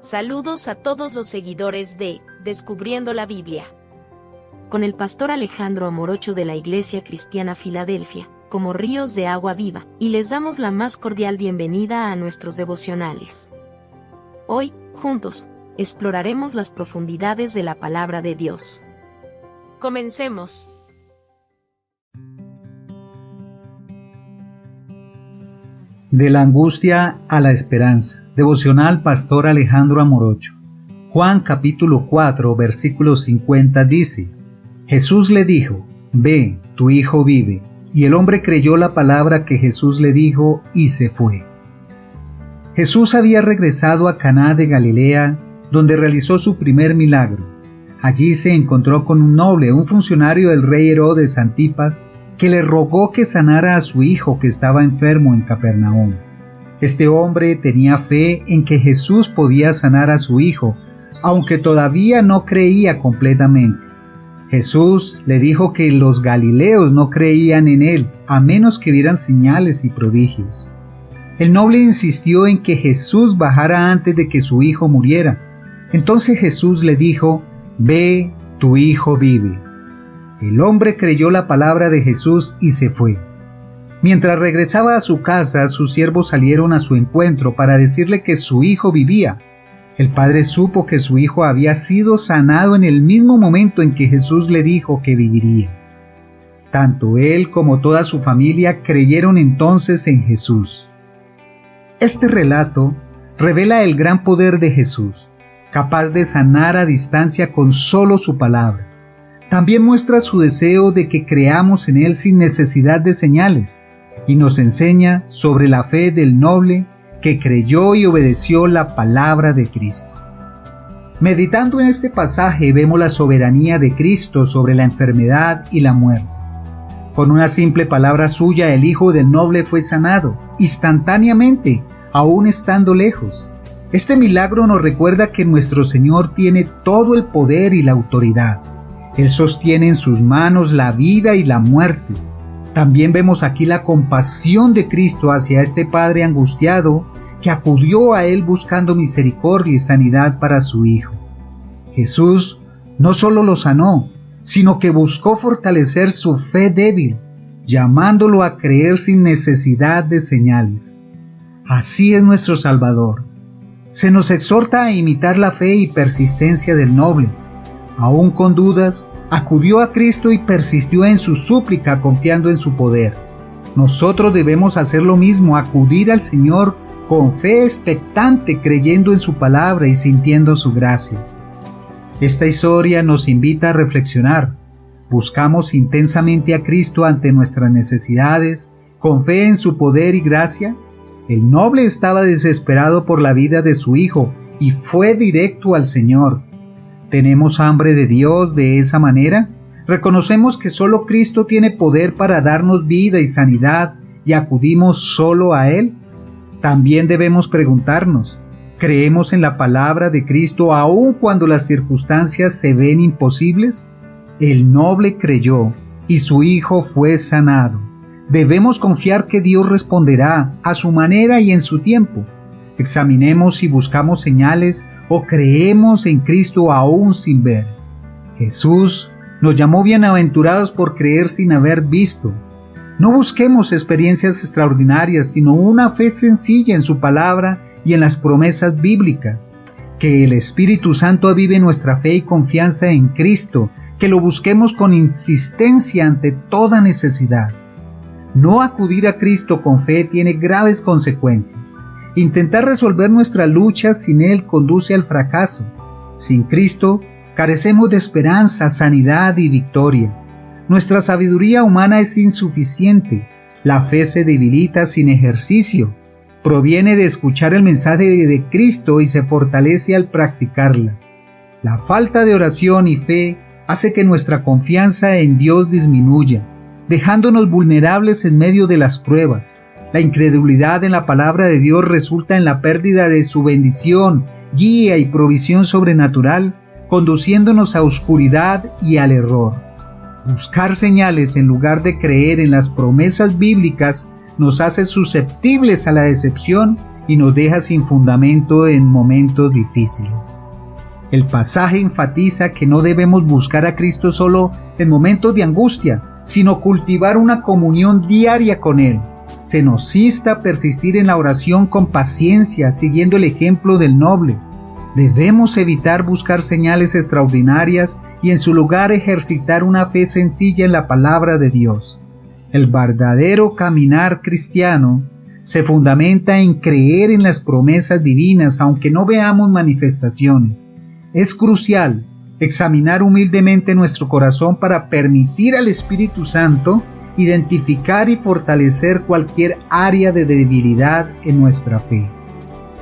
Saludos a todos los seguidores de Descubriendo la Biblia. Con el pastor Alejandro Amorocho de la Iglesia Cristiana Filadelfia, como ríos de agua viva, y les damos la más cordial bienvenida a nuestros devocionales. Hoy, juntos, exploraremos las profundidades de la palabra de Dios. Comencemos. De la angustia a la esperanza. Devocional Pastor Alejandro Amorocho. Juan capítulo 4, versículo 50 dice: Jesús le dijo: Ve, tu hijo vive. Y el hombre creyó la palabra que Jesús le dijo y se fue. Jesús había regresado a Caná de Galilea, donde realizó su primer milagro. Allí se encontró con un noble, un funcionario del rey Herodes Antipas, que le rogó que sanara a su hijo que estaba enfermo en Capernaum. Este hombre tenía fe en que Jesús podía sanar a su hijo, aunque todavía no creía completamente. Jesús le dijo que los galileos no creían en él, a menos que vieran señales y prodigios. El noble insistió en que Jesús bajara antes de que su hijo muriera. Entonces Jesús le dijo: Ve, tu hijo vive. El hombre creyó la palabra de Jesús y se fue. Mientras regresaba a su casa, sus siervos salieron a su encuentro para decirle que su hijo vivía. El padre supo que su hijo había sido sanado en el mismo momento en que Jesús le dijo que viviría. Tanto él como toda su familia creyeron entonces en Jesús. Este relato revela el gran poder de Jesús, capaz de sanar a distancia con solo su palabra. También muestra su deseo de que creamos en él sin necesidad de señales, y nos enseña sobre la fe del noble que creyó y obedeció la palabra de Cristo. Meditando en este pasaje vemos la soberanía de Cristo sobre la enfermedad y la muerte. Con una simple palabra suya, el hijo del noble fue sanado, instantáneamente, aún estando lejos. Este milagro nos recuerda que nuestro Señor tiene todo el poder y la autoridad. Él sostiene en sus manos la vida y la muerte. También vemos aquí la compasión de Cristo hacia este padre angustiado que acudió a él buscando misericordia y sanidad para su hijo. Jesús no solo lo sanó, sino que buscó fortalecer su fe débil, llamándolo a creer sin necesidad de señales. Así es nuestro Salvador. Se nos exhorta a imitar la fe y persistencia del noble. Aún con dudas, acudió a Cristo y persistió en su súplica confiando en su poder. Nosotros debemos hacer lo mismo, acudir al Señor con fe expectante, creyendo en su palabra y sintiendo su gracia. Esta historia nos invita a reflexionar. ¿Buscamos intensamente a Cristo ante nuestras necesidades, con fe en su poder y gracia? El noble estaba desesperado por la vida de su hijo y fue directo al Señor. ¿Tenemos hambre de Dios de esa manera? ¿Reconocemos que solo Cristo tiene poder para darnos vida y sanidad y acudimos solo a Él? También debemos preguntarnos, ¿creemos en la palabra de Cristo aun cuando las circunstancias se ven imposibles? El noble creyó y su hijo fue sanado. Debemos confiar que Dios responderá a su manera y en su tiempo. Examinemos si buscamos señales o creemos en Cristo aún sin ver. Jesús nos llamó bienaventurados por creer sin haber visto. No busquemos experiencias extraordinarias, sino una fe sencilla en su palabra y en las promesas bíblicas. Que el Espíritu Santo avive nuestra fe y confianza en Cristo, que lo busquemos con insistencia ante toda necesidad. No acudir a Cristo con fe tiene graves consecuencias. Intentar resolver nuestra lucha sin Él conduce al fracaso. Sin Cristo, carecemos de esperanza, sanidad y victoria. Nuestra sabiduría humana es insuficiente. La fe se debilita sin ejercicio. Proviene de escuchar el mensaje de Cristo y se fortalece al practicarla. La falta de oración y fe hace que nuestra confianza en Dios disminuya, dejándonos vulnerables en medio de las pruebas. La incredulidad en la palabra de Dios resulta en la pérdida de su bendición, guía y provisión sobrenatural, conduciéndonos a oscuridad y al error. Buscar señales en lugar de creer en las promesas bíblicas nos hace susceptibles a la decepción y nos deja sin fundamento en momentos difíciles. El pasaje enfatiza que no debemos buscar a Cristo solo en momentos de angustia, sino cultivar una comunión diaria con Él. Se nos insta a persistir en la oración con paciencia, siguiendo el ejemplo del noble. Debemos evitar buscar señales extraordinarias y en su lugar ejercitar una fe sencilla en la palabra de Dios. El verdadero caminar cristiano se fundamenta en creer en las promesas divinas, aunque no veamos manifestaciones. Es crucial examinar humildemente nuestro corazón para permitir al Espíritu Santo identificar y fortalecer cualquier área de debilidad en nuestra fe.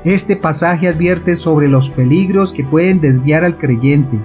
Este pasaje advierte sobre los peligros que pueden desviar al creyente,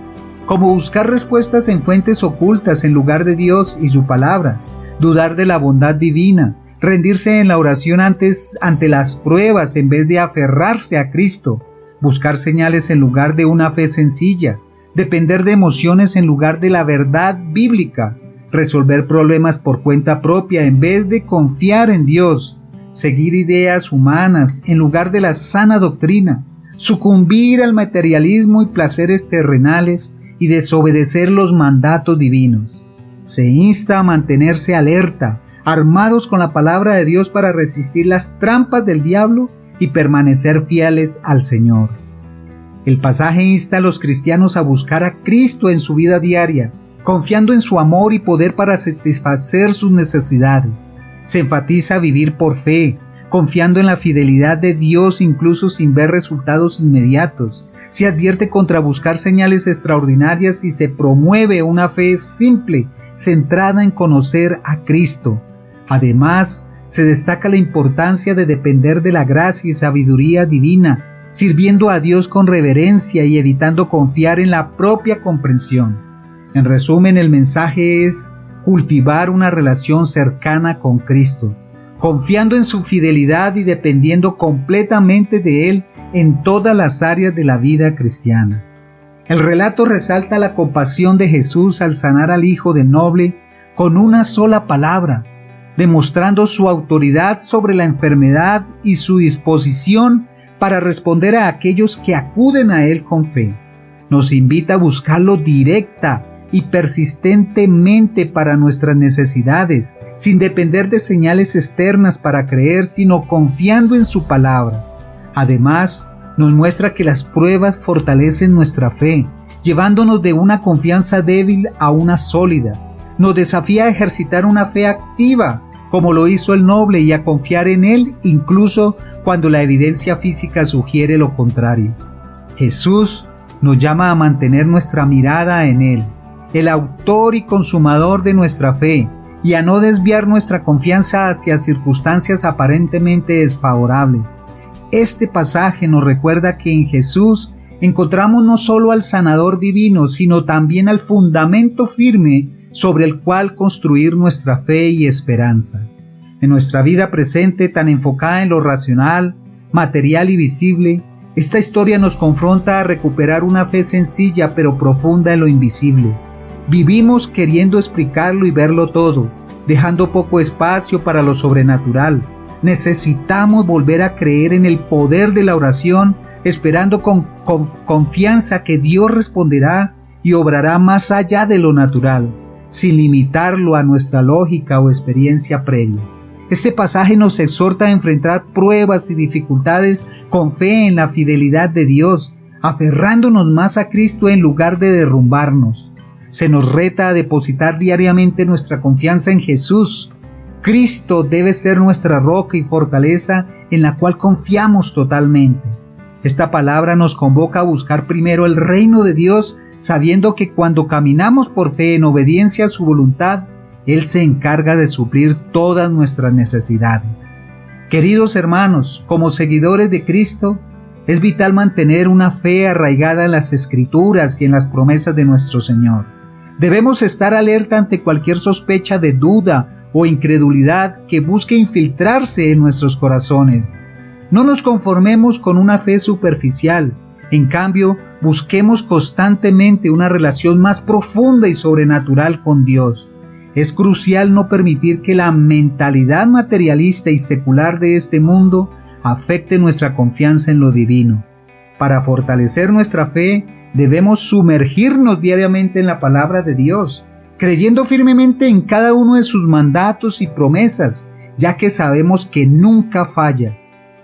como buscar respuestas en fuentes ocultas en lugar de Dios y su palabra, dudar de la bondad divina, rendirse en la oración ante las pruebas en vez de aferrarse a Cristo, buscar señales en lugar de una fe sencilla, depender de emociones en lugar de la verdad bíblica, resolver problemas por cuenta propia en vez de confiar en Dios, seguir ideas humanas en lugar de la sana doctrina, sucumbir al materialismo y placeres terrenales y desobedecer los mandatos divinos. Se insta a mantenerse alerta, armados con la palabra de Dios para resistir las trampas del diablo y permanecer fieles al Señor. El pasaje insta a los cristianos a buscar a Cristo en su vida diaria, confiando en su amor y poder para satisfacer sus necesidades. Se enfatiza vivir por fe, confiando en la fidelidad de Dios incluso sin ver resultados inmediatos. Se advierte contra buscar señales extraordinarias y se promueve una fe simple, centrada en conocer a Cristo. Además, se destaca la importancia de depender de la gracia y sabiduría divina, sirviendo a Dios con reverencia y evitando confiar en la propia comprensión. En resumen, el mensaje es cultivar una relación cercana con Cristo, confiando en su fidelidad y dependiendo completamente de Él en todas las áreas de la vida cristiana. El relato resalta la compasión de Jesús al sanar al hijo del noble con una sola palabra, demostrando su autoridad sobre la enfermedad y su disposición para responder a aquellos que acuden a Él con fe. Nos invita a buscarlo directa y persistentemente para nuestras necesidades, sin depender de señales externas para creer, sino confiando en su palabra. Además, nos muestra que las pruebas fortalecen nuestra fe, llevándonos de una confianza débil a una sólida. Nos desafía a ejercitar una fe activa, como lo hizo el noble, y a confiar en Él incluso cuando la evidencia física sugiere lo contrario. Jesús nos llama a mantener nuestra mirada en Él, el autor y consumador de nuestra fe, y a no desviar nuestra confianza hacia circunstancias aparentemente desfavorables. Este pasaje nos recuerda que en Jesús encontramos no solo al sanador divino, sino también al fundamento firme sobre el cual construir nuestra fe y esperanza. En nuestra vida presente, tan enfocada en lo racional, material y visible, esta historia nos confronta a recuperar una fe sencilla pero profunda en lo invisible. Vivimos queriendo explicarlo y verlo todo, dejando poco espacio para lo sobrenatural. Necesitamos volver a creer en el poder de la oración, esperando con confianza que Dios responderá y obrará más allá de lo natural, sin limitarlo a nuestra lógica o experiencia previa. Este pasaje nos exhorta a enfrentar pruebas y dificultades con fe en la fidelidad de Dios, aferrándonos más a Cristo en lugar de derrumbarnos. Se nos reta a depositar diariamente nuestra confianza en Jesús. Cristo debe ser nuestra roca y fortaleza en la cual confiamos totalmente. Esta palabra nos convoca a buscar primero el reino de Dios, sabiendo que cuando caminamos por fe en obediencia a su voluntad, Él se encarga de suplir todas nuestras necesidades. Queridos hermanos, como seguidores de Cristo, es vital mantener una fe arraigada en las Escrituras y en las promesas de nuestro Señor. Debemos estar alerta ante cualquier sospecha de duda o incredulidad que busque infiltrarse en nuestros corazones. No nos conformemos con una fe superficial. En cambio, busquemos constantemente una relación más profunda y sobrenatural con Dios. Es crucial no permitir que la mentalidad materialista y secular de este mundo afecte nuestra confianza en lo divino. Para fortalecer nuestra fe, debemos sumergirnos diariamente en la palabra de Dios, creyendo firmemente en cada uno de sus mandatos y promesas, ya que sabemos que nunca falla.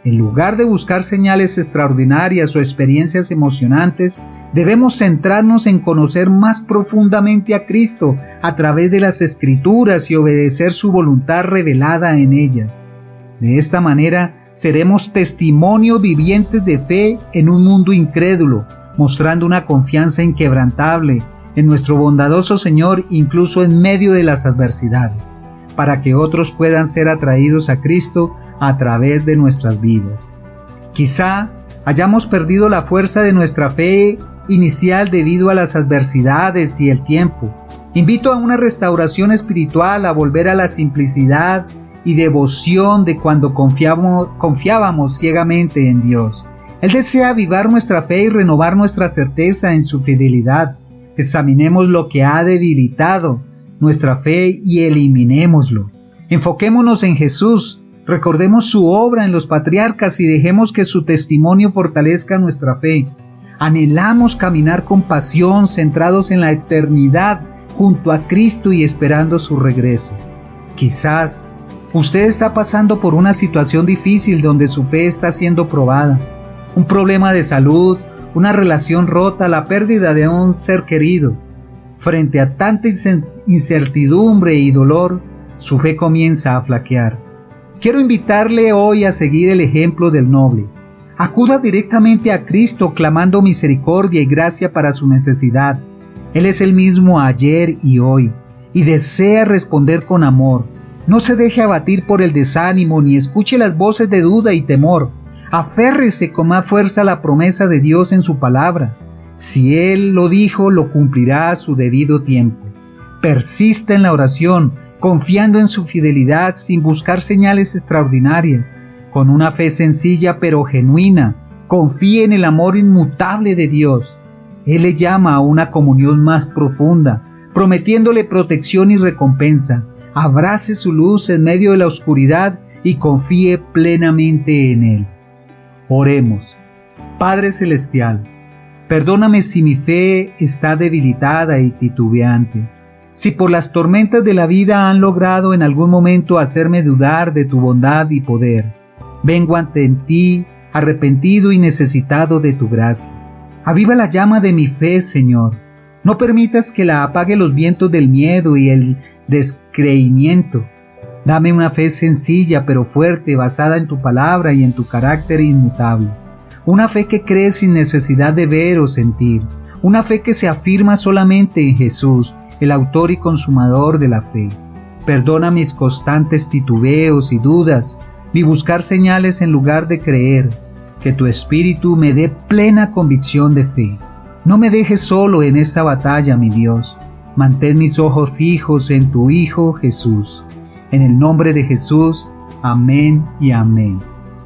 En lugar de buscar señales extraordinarias o experiencias emocionantes, debemos centrarnos en conocer más profundamente a Cristo a través de las Escrituras y obedecer su voluntad revelada en ellas. De esta manera, seremos testimonios vivientes de fe en un mundo incrédulo, mostrando una confianza inquebrantable en nuestro bondadoso Señor incluso en medio de las adversidades, para que otros puedan ser atraídos a Cristo a través de nuestras vidas. Quizá hayamos perdido la fuerza de nuestra fe inicial debido a las adversidades y el tiempo. Invito a una restauración espiritual, a volver a la simplicidad y devoción de cuando confiábamos ciegamente en Dios. Él desea avivar nuestra fe y renovar nuestra certeza en su fidelidad. Examinemos lo que ha debilitado nuestra fe y eliminémoslo. Enfoquémonos en Jesús, recordemos su obra en los patriarcas y dejemos que su testimonio fortalezca nuestra fe. Anhelamos caminar con pasión, centrados en la eternidad, junto a Cristo y esperando su regreso. Quizás usted está pasando por una situación difícil donde su fe está siendo probada. Un problema de salud, una relación rota, la pérdida de un ser querido. Frente a tanta incertidumbre y dolor, su fe comienza a flaquear. Quiero invitarle hoy a seguir el ejemplo del noble. Acuda directamente a Cristo clamando misericordia y gracia para su necesidad. Él es el mismo ayer y hoy, y desea responder con amor. No se deje abatir por el desánimo ni escuche las voces de duda y temor. Aférrese con más fuerza a la promesa de Dios en su palabra. Si Él lo dijo, lo cumplirá a su debido tiempo. Persista en la oración, confiando en su fidelidad sin buscar señales extraordinarias. Con una fe sencilla pero genuina, confíe en el amor inmutable de Dios. Él le llama a una comunión más profunda, prometiéndole protección y recompensa. Abrace su luz en medio de la oscuridad y confíe plenamente en Él. Oremos. Padre Celestial, perdóname si mi fe está debilitada y titubeante. Si por las tormentas de la vida han logrado en algún momento hacerme dudar de tu bondad y poder, vengo ante ti, arrepentido y necesitado de tu gracia. Aviva la llama de mi fe, Señor. No permitas que la apague los vientos del miedo y el descreimiento. Dame una fe sencilla pero fuerte, basada en tu palabra y en tu carácter inmutable. Una fe que cree sin necesidad de ver o sentir. Una fe que se afirma solamente en Jesús, el autor y consumador de la fe. Perdona mis constantes titubeos y dudas, mi buscar señales en lugar de creer. Que tu Espíritu me dé plena convicción de fe. No me dejes solo en esta batalla, mi Dios. Mantén mis ojos fijos en tu Hijo Jesús. En el nombre de Jesús, amén y amén.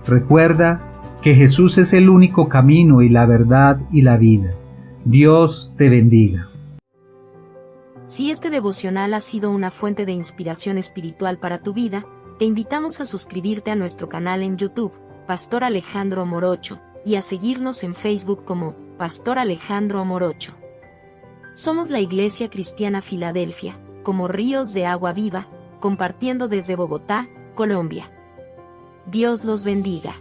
Recuerda que Jesús es el único camino y la verdad y la vida. Dios te bendiga. Si este devocional ha sido una fuente de inspiración espiritual para tu vida, te invitamos a suscribirte a nuestro canal en YouTube, Pastor Alejandro Morocho, y a seguirnos en Facebook como Pastor Alejandro Morocho. Somos la Iglesia Cristiana Filadelfia, como ríos de agua viva, compartiendo desde Bogotá, Colombia. Dios los bendiga.